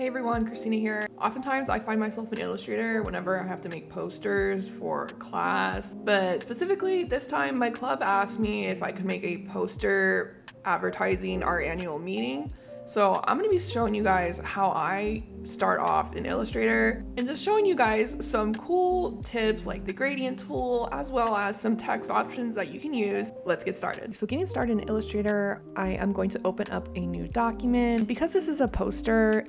Hey everyone, Christina here. Oftentimes I find myself in Illustrator whenever I have to make posters for class, but specifically this time my club asked me if I could make a poster advertising our annual meeting. So I'm going to be showing you guys how I start off in Illustrator and just showing you guys some cool tips like the gradient tool as well as some text options that you can use. Let's get started. So getting started in Illustrator, I am going to open up a new document. Because this is a poster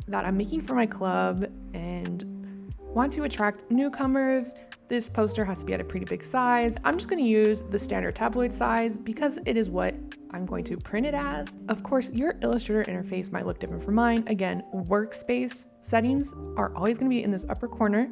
that I'm making for my club and want to attract newcomers, this poster has to be at a pretty big size. I'm just going to use the standard tabloid size because it is what I'm going to print it as. Of course, your Illustrator interface might look different from mine. Again, workspace settings are always going to be in this upper corner.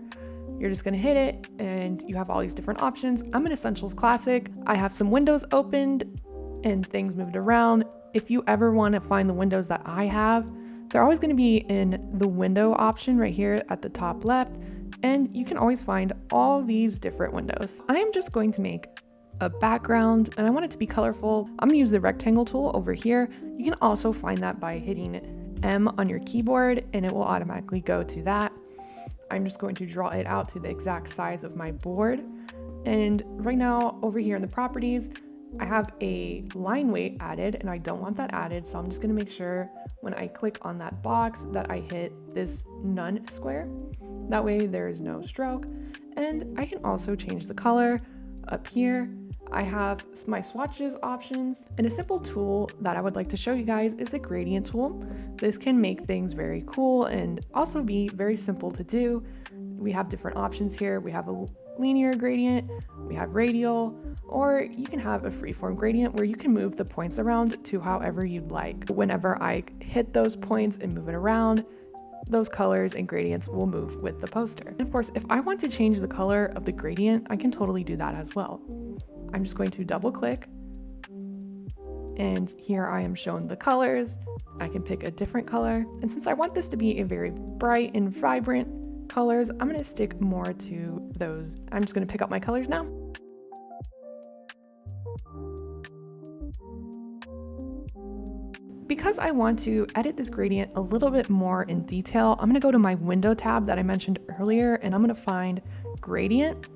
You're just going to hit it and you have all these different options. I'm in Essentials Classic. I have some windows opened and things moved around. If you ever want to find the windows that I have, they're always going to be in the window option right here at the top left, and you can always find all these different windows. I am just going to make a background and I want it to be colorful. I'm going to use the rectangle tool over here. You can also find that by hitting M on your keyboard and it will automatically go to that. I'm just going to draw it out to the exact size of my board. And right now over here in the properties, I have a line weight added and I don't want that added, so I'm just going to make sure when I click on that box that I hit this none square. That way there is no stroke. And I can also change the color up here. I have my swatches options, and a simple tool that I would like to show you guys is a gradient tool. This can make things very cool and also be very simple to do. We have different options here. We have a linear gradient, we have radial, or you can have a freeform gradient where you can move the points around to however you'd like. Whenever I hit those points and move it around, those colors and gradients will move with the poster. And of course, if I want to change the color of the gradient, I can totally do that as well. I'm just going to double click, and here I am shown the colors. I can pick a different color, and since I want this to be a very bright and vibrant colors, I'm going to stick more to those. I'm just going to pick out my colors now. Because I want to edit this gradient a little bit more in detail, I'm going to go to my window tab that I mentioned earlier and I'm going to find gradient.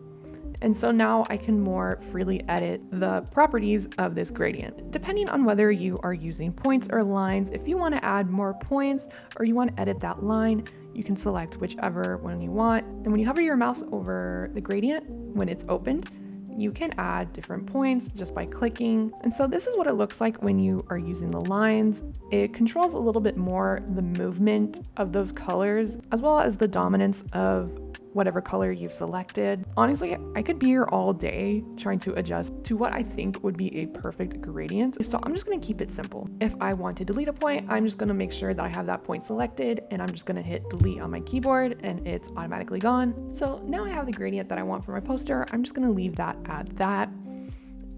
And so now I can more freely edit the properties of this gradient. Depending on whether you are using points or lines, if you want to add more points or you want to edit that line, you can select whichever one you want. And when you hover your mouse over the gradient, when it's opened, you can add different points just by clicking. And so this is what it looks like when you are using the lines. It controls a little bit more the movement of those colors, as well as the dominance of whatever color you've selected. Honestly, I could be here all day trying to adjust to what I think would be a perfect gradient. So I'm just going to keep it simple. If I want to delete a point, I'm just going to make sure that I have that point selected and I'm just going to hit delete on my keyboard and it's automatically gone. So now I have the gradient that I want for my poster. I'm just going to leave that at that.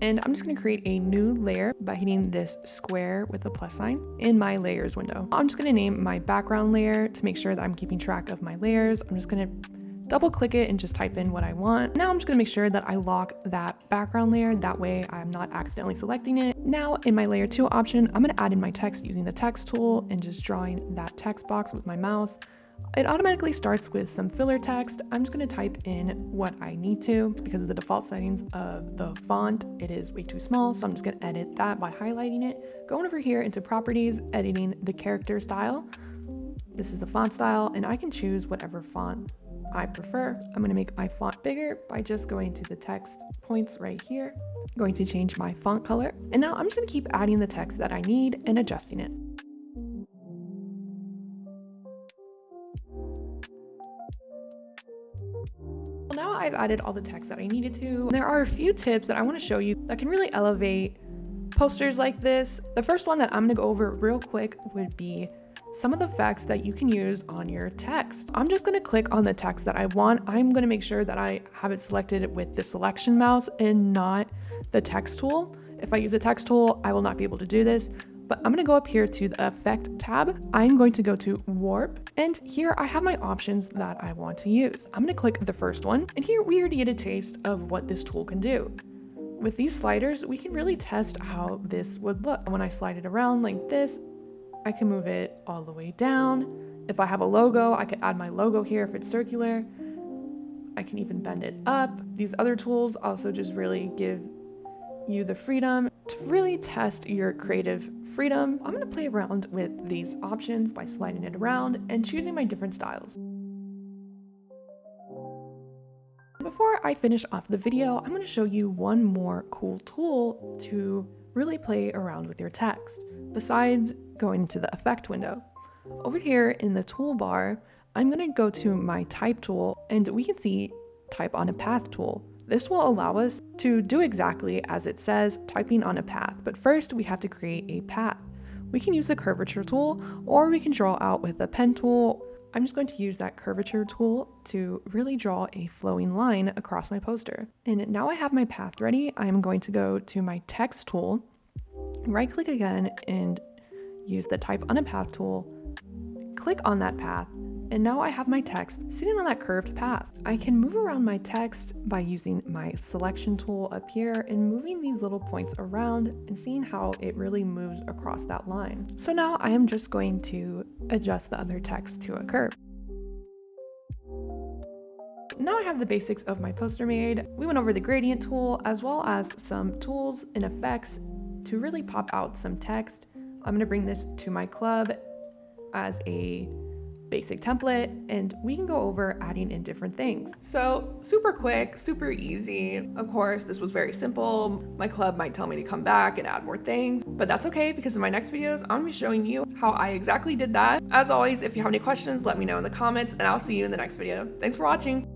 And I'm just going to create a new layer by hitting this square with the plus sign in my layers window. I'm just going to name my background layer to make sure that I'm keeping track of my layers. I'm just going to double click it and just type in what I want. Now I'm just going to make sure that I lock that background layer. That way I'm not accidentally selecting it. Now in my layer 2 option, I'm going to add in my text using the text tool and just drawing that text box with my mouse. It automatically starts with some filler text. I'm just going to type in what I need to because of the default settings of the font. It is way too small, so I'm just going to edit that by highlighting it. Going over here into properties, editing the character style. This is the font style, and I can choose whatever font I prefer. I'm going to make my font bigger by just going to the text points right here. I'm going to change my font color. And now I'm just going to keep adding the text that I need and adjusting it. Well, now I've added all the text that I needed to. There are a few tips that I want to show you that can really elevate posters like this. The first one that I'm going to go over real quick would be some of the effects that you can use on your text. I'm just going to click on the text that I want. I'm going to make sure that I have it selected with the selection mouse and not the text tool. If I use a text tool, I will not be able to do this, but I'm going to go up here to the effect tab. I'm going to go to warp, and here I have my options that I want to use. I'm going to click the first one, and here we already get a taste of what this tool can do. With these sliders, we can really test how this would look. When I slide it around like this, I can move it all the way down If I have a logo, I could add my logo here if it's circular. I can even bend it up. These other tools also just really give you the freedom to really test your creative freedom. I'm gonna play around with these options by sliding it around and choosing my different styles. Before I finish off the video, I'm going to show you one more cool tool to really play around with your text, besides going to the effect window. Over here in the toolbar, I'm going to go to my type tool, and we can see type on a path tool. This will allow us to do exactly as it says, typing on a path, but first we have to create a path. We can use the curvature tool, or we can draw out with the pen tool. I'm just going to use that curvature tool to really draw a flowing line across my poster. And now I have my path ready. I'm going to go to my text tool, right click again and use the type on a path tool, click on that path, and now I have my text sitting on that curved path. I can move around my text by using my selection tool up here and moving these little points around and seeing how it really moves across that line. So now I am just going to adjust the other text to a curve. Now I have the basics of my poster made. We went over the gradient tool as well as some tools and effects to really pop out some text. I'm going to bring this to my club as a basic template, and we can go over adding in different things. So super quick, super easy. Of course, this was very simple. My club might tell me to come back and add more things, but that's okay because in my next videos, I'm gonna be showing you how I exactly did that. As always, if you have any questions, let me know in the comments and I'll see you in the next video. Thanks for watching.